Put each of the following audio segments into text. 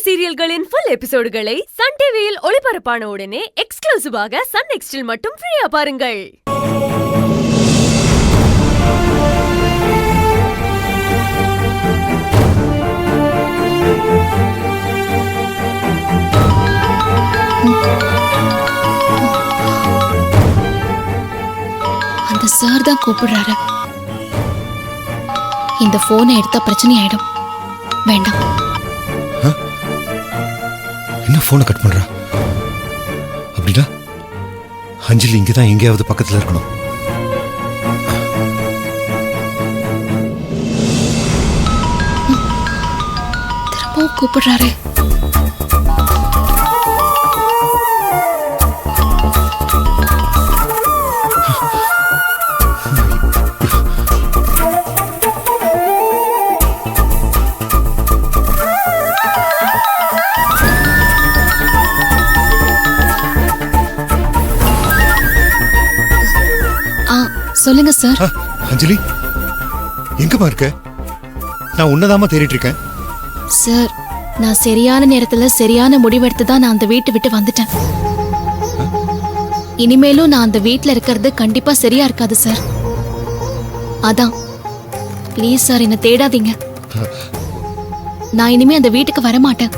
சீரியல்களின் full எபிசோடுகளை Sun டிவியில் ஒளிபரப்பான உடனே எக்ஸ்க்ளூசிவாக சன் நெக்ஸ்டில் மட்டும் ஃப்ரீயா பாருங்கள். அந்த சார் தான் கூப்பிடுறாரு. இந்த போனை எடுத்தா பிரச்சனை ஆயிடும். வேண்டாம். என்ன போனை கட் பண்றா? அப்படின்னா அஞ்சலி இங்கதான் எங்கேயாவது பக்கத்துல இருக்கணும். திரும்பவும் கூப்பிடுறாரு. சொல்லுங்க சார். அஞ்சலி எங்கம்மா இருக்க? நான் உன்னதாமா தேடிட்டு இருக்கேன். சார், நான் சரியான நேரத்துல சரியான முடிவெடுத்து தான் நான் அந்த வீட்டை விட்டு வந்துட்டேன். இனிமேலும் நான் அந்த வீட்டுல இருக்கிறது கண்டிப்பா சரியா இருக்காது சார். அதான் ப்ளீஸ் சார், என்ன தேடாதீங்க. நான் இனிமே அந்த வீட்டுக்கு வரமாட்டேன்.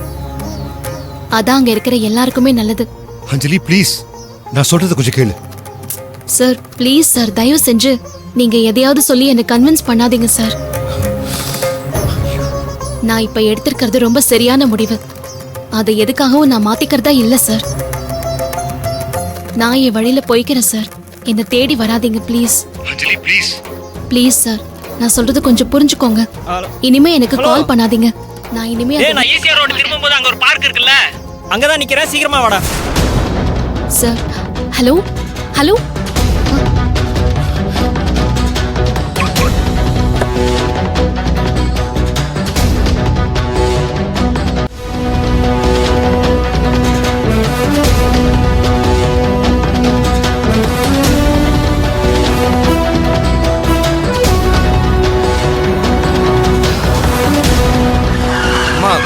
அதான் அங்க இருக்கிற எல்லாருக்குமே நல்லது. அஞ்சலி ப்ளீஸ், நான் சொல்றத கொஞ்சம் கேளு. சார் ப்ளீஸ் சார், தயவு செஞ்சு நீங்க எதையாவது சொல்லி என்ன கன்வின்ஸ் பண்ணாதீங்க சார். நான் இப்ப எடுத்திருக்கிறது ரொம்ப சரியான முடிவு. அதை எதுக்காகவும் நான் மாத்திக்கிறதா இல்ல சார். நான் என் வழியில போய்க்கிறேன் சார். என்ன தேடி வராதீங்க please. Anjali please. Please sir, நான் சொல்றது கொஞ்சம் புரிஞ்சுக்கோங்க. இனிமே எனக்கு கால் பண்ணாதீங்க. நான் இனிமே நான் ஈசிஆர் ரோட் திரும்பும்போது அங்க ஒரு பார்க் இருக்குல்ல, அங்கதான் நிக்கிறேன். சீக்கிரமா வாடா. Sir. Hello hello.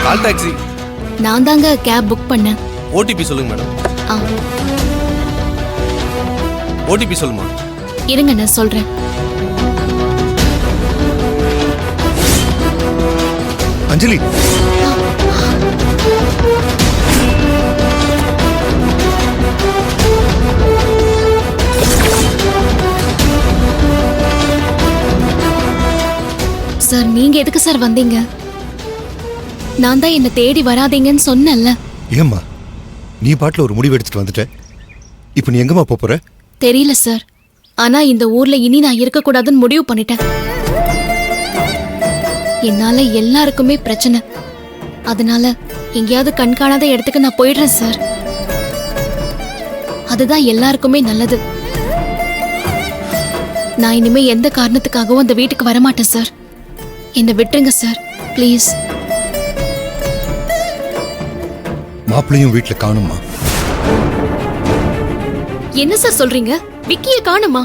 Call taxi. நான் தாங்க கேப் புக் பண்ணேன். ஓடிபி சொல்லுங்க மேடம். ஓடிபி சொல்லுமா. இருங்க நான் சொல்றேன். அஞ்சலி சார், நீங்க எதுக்கு சார் வந்தீங்க? நான் தான் என்ன தேடி வராதீங்கன்னு சொன்னேன்ல. ஏம்மா நீ பாட்டுல ஒரு முடிவு எடுத்துட்டு வந்துட்ட. இப்ப நீ எங்கம்மா போற? தெரியல சார், ஆனா இந்த ஊர்ல இனி நான் இருக்க கூடாதுன்னு முடிவு பண்ணிட்டேன். என்னால எல்லாருக்குமே பிரச்சனை. அதனால எங்கேயாவது கண்காணாத இடத்துக்கு நான் போயிடுறேன் சார். அதுதான் எல்லாருக்குமே நல்லது. நான் இனிமே எந்த காரணத்துக்காகவும் அந்த வீட்டுக்கு வரமாட்டேன் சார். என்னை விட்டுருங்க சார் ப்ளீஸ். மாப்பிள்ளையும் வீட்டுல காணுமா? என்ன சார் சொல்றீங்க? விக்கிய காணுமா?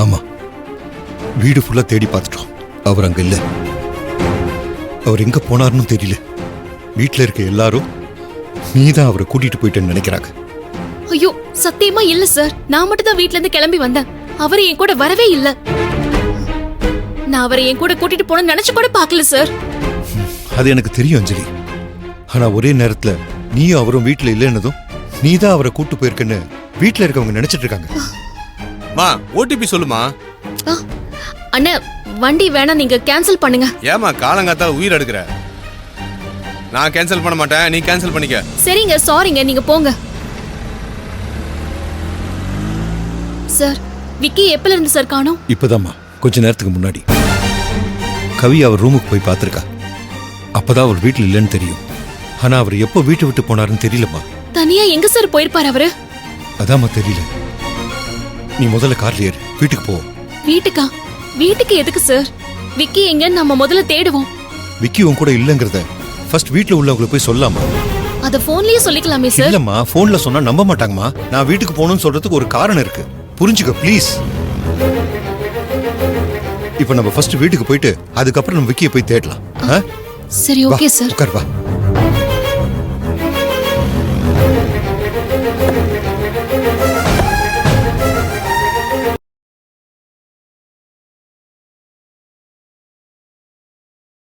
ஆமா, வீடு ஃபுல்லா தேடி பார்த்துட்டோம். அவர் அங்க இல்ல. அவர் எங்க போனார்னு தெரியல. வீட்டுல இருக்க எல்லாரும் நீதான் அவரை கூட்டிட்டு போயிட்டேன்னு நினைக்கிறாங்க. ஐயோ சத்தியமா இல்ல சார். நான் மட்டும் தான் வீட்ல இருந்து கிளம்பி வந்தேன். அவர் என் கூட வரவே இல்ல. நான் அவரை என் கூட கூட்டிட்டு போன நினைச்சு கூட பார்க்கல சார். அது எனக்கு தெரியும் அஞ்சலி. ஆனா ஒரே நேரத்துல நீயும் அவரும் வீட்டுல இல்லைன்னதும் நீதான் அவரை கூட்டு போயிருக்கன்னு வீட்டுல இருக்கவங்க நினைச்சிட்டு இருக்காங்க. மா ஓடிபி சொல்லுமா. அண்ணா வண்டி வேணா, நீங்க கேன்சல் பண்ணுங்க. ஏமா காலங்காத்தால உயிர் எடுக்கிற? நான் கேன்சல் பண்ண மாட்டேன், நீ கேன்சல் பண்ணிக்க. சரிங்க, சாரிங்க, நீங்க போங்க. சார், விக்கி எப்பல இருந்து சார் காணோம்? இப்பதாம்மா கொஞ்ச நேரத்துக்கு முன்னாடி கவி அவர் ரூமுக்கு போய் பார்த்திருக்கா. அப்பதான் அவர் வீட்டுல இல்லைன்னு தெரியும். ஆனா அவர் எப்போ வீட்டை விட்டு போனாருன்னு தெரியலம்மா. தனியா எங்க சார் போயிருப்பாரு அவரு? அதாம்மா தெரியல. நீ முதல்ல கார்ல ஏறு, வீட்டுக்கு போ. வீட்டுக்கா? வீட்டுக்கு எதுக்கு சார்? விக்கி எங்கன்னு நம்ம முதல்ல தேடுவோம். விக்கி உன் கூட இல்லங்கறத ஃபர்ஸ்ட் வீட்ல உள்ளவங்களுக்கு போய் சொல்லாமா? அத போன்லயே சொல்லிக்கலாமே சார். இல்லம்மா, போன்ல சொன்னா நம்ப மாட்டாங்கம்மா. நான் வீட்டுக்கு போகணும்னு சொல்றதுக்கு ஒரு காரணம் இருக்கு, புரிஞ்சுக்க ப்ளீஸ். இப்போ நம்ம ஃபர்ஸ்ட் வீட்டுக்கு போயிட்டு அதுக்கப்புறம் நம்ம விக்கியை போய் தேடலாம். சரி, ஓகே சார். உட்கார் வா.